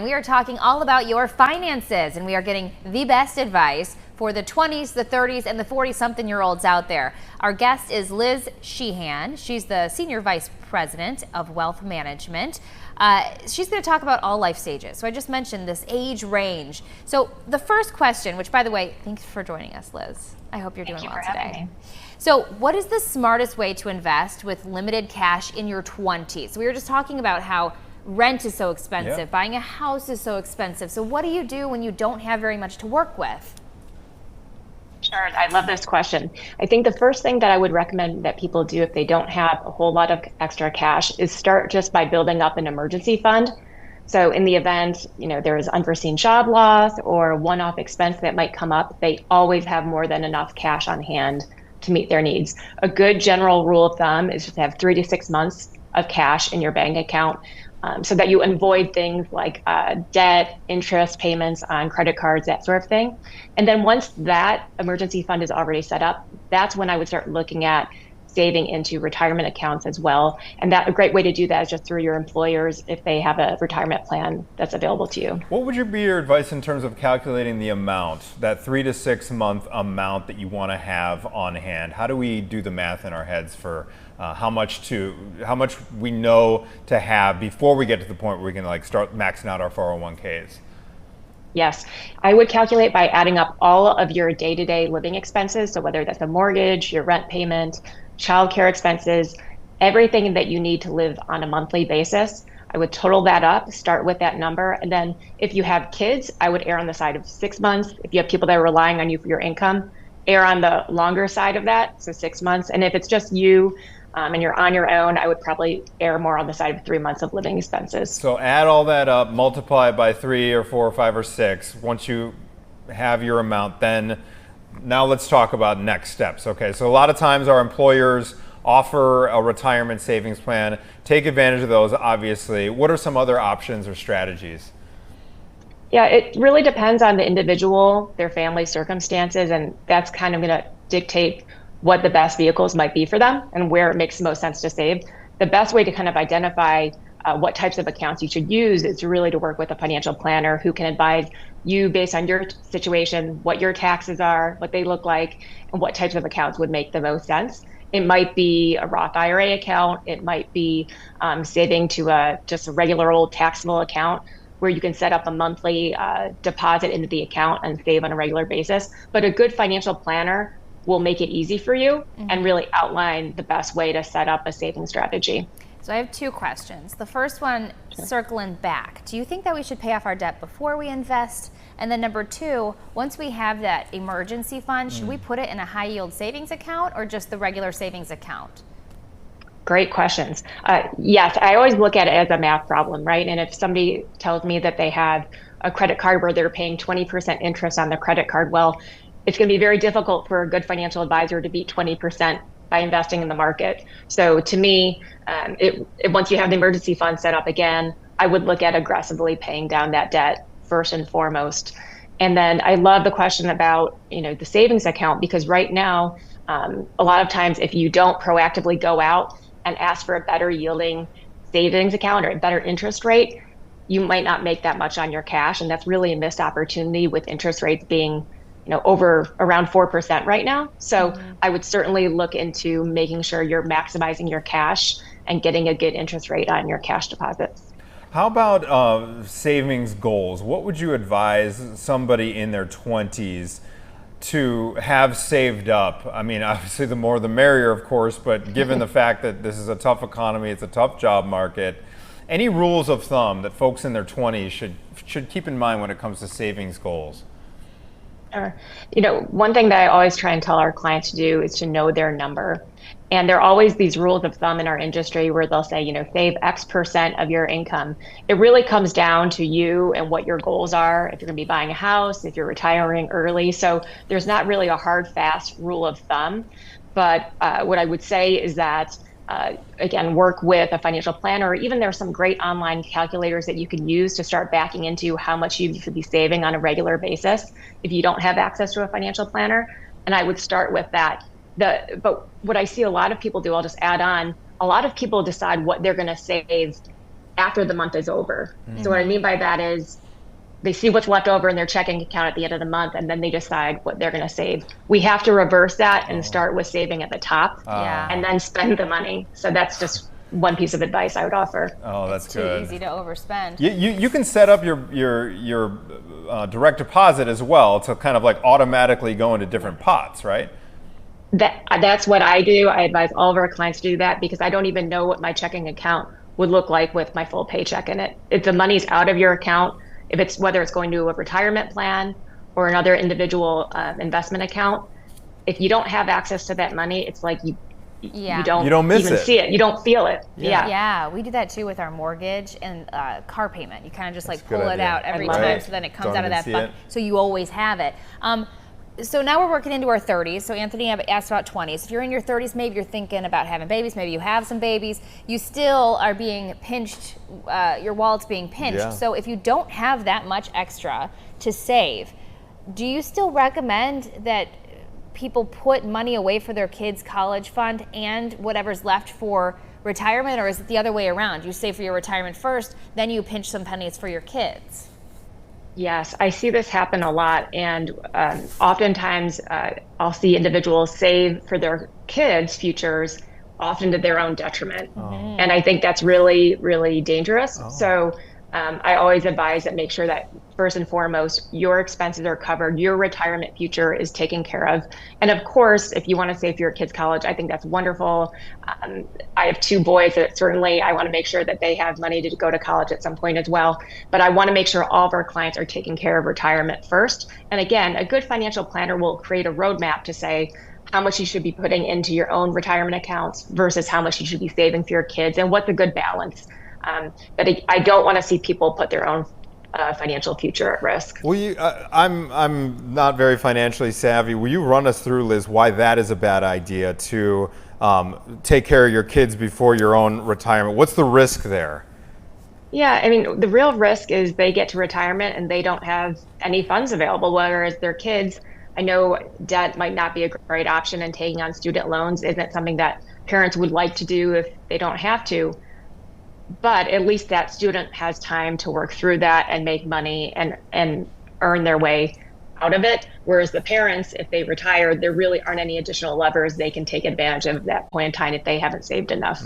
We are talking all about your finances, and we are getting the best advice for the 20s, the 30s, and the 40-something-year-olds out there. Our guest is Liz Sheehan. She's the Senior Vice President of Wealth Management. She's going to talk about all life stages. So I just mentioned this age range. So the first question, which, by the way, thanks for joining us, Liz. I hope you're doing well today. So what is the smartest way to invest with limited cash in your 20s? We were just talking about how rent is so expensive, buying a house is so expensive. So what do you do when you don't have very much to work with? Sure, I love this question. I think the first thing that I would recommend that people do if they don't have a whole lot of extra cash is start just by building up an emergency fund. So in the event, there is unforeseen job loss or one-off expense that might come up, they always have more than enough cash on hand to meet their needs. A good general rule of thumb is just to have 3 to 6 months of cash in your bank account, so that you avoid things like debt, interest payments on credit cards, that sort of thing. And then once that emergency fund is already set up, that's when I would start looking at saving into retirement accounts as well. And a great way to do that is just through your employers if they have a retirement plan that's available to you. What would be your advice in terms of calculating the amount, that 3 to 6 month amount that you want to have on hand? How do we do the math in our heads for how much we know to have before we get to the point where we can start maxing out our 401ks? Yes, I would calculate by adding up all of your day-to-day living expenses. So whether that's a mortgage, your rent payment, childcare expenses, everything that you need to live on a monthly basis. I would total that up, start with that number. And then if you have kids, I would err on the side of 6 months. If you have people that are relying on you for your income, err on the longer side of that, so 6 months. And if it's just you and you're on your own, I would probably err more on the side of 3 months of living expenses. So add all that up, multiply it by 3 or 4 or 5 or 6. Once you have your amount, then now let's talk about next steps. Okay, so a lot of times our employers offer a retirement savings plan. Take advantage of those, obviously. What are some other options or strategies? Yeah, it really depends on the individual, their family circumstances, and that's kind of going to dictate what the best vehicles might be for them and where it makes the most sense to save. The best way to kind of identify what types of accounts you should use is really to work with a financial planner who can advise you based on your situation, what your taxes are, what they look like, and what types of accounts would make the most sense. It might be a Roth IRA account. It might be saving to just a regular old taxable account where you can set up a monthly deposit into the account and save on a regular basis. But a good financial planner will make it easy for you and really outline the best way to set up a saving strategy. So I have 2 questions. The first one, circling back. Do you think that we should pay off our debt before we invest? And then number 2, once we have that emergency fund, should we put it in a high yield savings account or just the regular savings account? Great questions. Yes, I always look at it as a math problem, right? And if somebody tells me that they have a credit card where they're paying 20% interest on the credit card, well, it's going to be very difficult for a good financial advisor to beat 20% by investing in the market. So to me, once you have the emergency fund set up again, I would look at aggressively paying down that debt first and foremost. And then I love the question about, the savings account, because right now, a lot of times if you don't proactively go out and ask for a better yielding savings account or a better interest rate, you might not make that much on your cash. And that's really a missed opportunity with interest rates being over around 4% right now. So I would certainly look into making sure you're maximizing your cash and getting a good interest rate on your cash deposits. How about savings goals? What would you advise somebody in their 20s to have saved up? I mean, obviously the more the merrier, of course, but given the fact that this is a tough economy, it's a tough job market, any rules of thumb that folks in their 20s should keep in mind when it comes to savings goals? One thing that I always try and tell our clients to do is to know their number. And there are always these rules of thumb in our industry where they'll say, save X% of your income. It really comes down to you and what your goals are, if you're going to be buying a house, if you're retiring early. So there's not really a hard, fast rule of thumb. But what I would say is that again, work with a financial planner, or even there's some great online calculators that you can use to start backing into how much you should be saving on a regular basis if you don't have access to a financial planner. And I would start with that. But what I see a lot of people do, I'll just add on, a lot of people decide what they're going to save after the month is over. So what I mean by that is they see what's left over in their checking account at the end of the month, and then they decide what they're going to save. We have to reverse that and start with saving at the top Yeah. and then spend the money. So that's just one piece of advice I would offer. Oh, that's Too good. easy to overspend. You can set up your direct deposit as well to kind of like automatically go into different pots, right? That's what I do. I advise all of our clients to do that because I don't even know what my checking account would look like with my full paycheck in it. If the money's out of your account, whether it's going to a retirement plan or another individual investment account, if you don't have access to that money, it's like you don't miss even it. see it. You don't feel it. Yeah. Yeah, we do that too with our mortgage and car payment. You kind of just like That's a good pull it idea. out every love time, it. so then it comes Don't out of even that see fund, it. so you always have it. So now we're working into our 30s. So Anthony asked about 20s. If you're in your 30s, maybe you're thinking about having babies. Maybe you have some babies. You still are being pinched. Your wallet's being pinched. Yeah. So if you don't have that much extra to save, do you still recommend that people put money away for their kids' college fund and whatever's left for retirement, or is it the other way around? You save for your retirement first, then you pinch some pennies for your kids? Yes, I see this happen a lot. And oftentimes I'll see individuals save for their kids' futures, often to their own detriment. And I think that's really, really dangerous. So I always advise that make sure that first and foremost, your expenses are covered, your retirement future is taken care of. And of course, if you want to save for your kids' college, I think that's wonderful. I have 2 boys that certainly I want to make sure that they have money to go to college at some point as well. But I want to make sure all of our clients are taking care of retirement first. And again, a good financial planner will create a roadmap to say how much you should be putting into your own retirement accounts versus how much you should be saving for your kids and what's a good balance. But I don't want to see people put their own financial future at risk. Well, I'm not very financially savvy. Will you run us through, Liz, why that is a bad idea to take care of your kids before your own retirement? What's the risk there? Yeah, I mean, the real risk is they get to retirement and they don't have any funds available, whereas their kids, I know debt might not be a great option, and taking on student loans isn't something that parents would like to do if they don't have to. But at least that student has time to work through that and make money and earn their way out of it. Whereas the parents, if they retire, there really aren't any additional levers they can take advantage of at that point in time if they haven't saved enough.